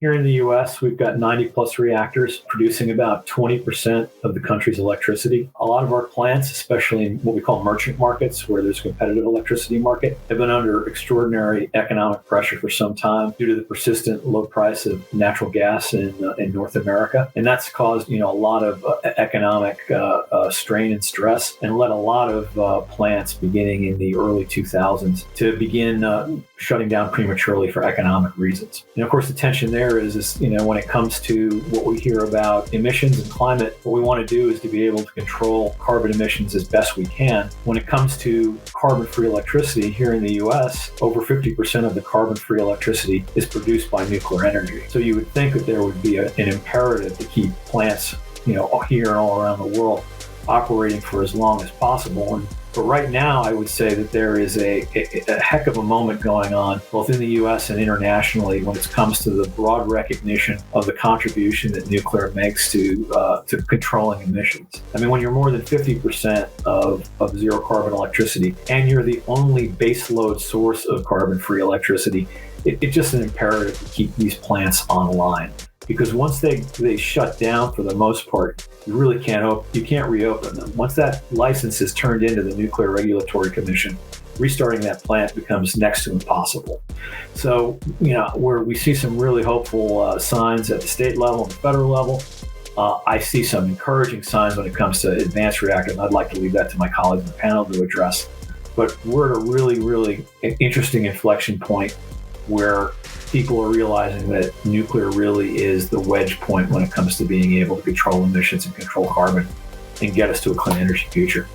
Here in the US, we've got 90 plus reactors producing about 20% of the country's electricity. A lot of our plants, especially in what we call merchant markets, where there's a competitive electricity market, have been under extraordinary economic pressure for some time due to the persistent low price of natural gas in North America. And that's caused, a lot of economic strain and stress, and led a lot of plants beginning in the early 2000s to begin shutting down prematurely for economic reasons. And of course, the tension there is when it comes to what we hear about emissions and climate, what we want to do is to be able to control carbon emissions as best we can. When it comes to carbon-free electricity here in the US, over 50% of the carbon-free electricity is produced by nuclear energy. So you would think that there would be an imperative to keep plants, here and all around the world operating for as long as possible. But right now, I would say that there is a heck of a moment going on, both in the U.S. and internationally, when it comes to the broad recognition of the contribution that nuclear makes to controlling emissions. I mean, when you're more than 50% of zero carbon electricity, and you're the only baseload source of carbon-free electricity, it's just an imperative to keep these plants online. Because once they shut down, for the most part, you can't reopen them. Once that license is turned into the Nuclear Regulatory Commission, restarting that plant becomes next to impossible. So, where we see some really hopeful signs at the state level and the federal level, I see some encouraging signs when it comes to advanced reactors. I'd like to leave that to my colleagues in the panel to address. But we're at a really, really interesting inflection point where people are realizing that nuclear really is the wedge point when it comes to being able to control emissions and control carbon and get us to a clean energy future.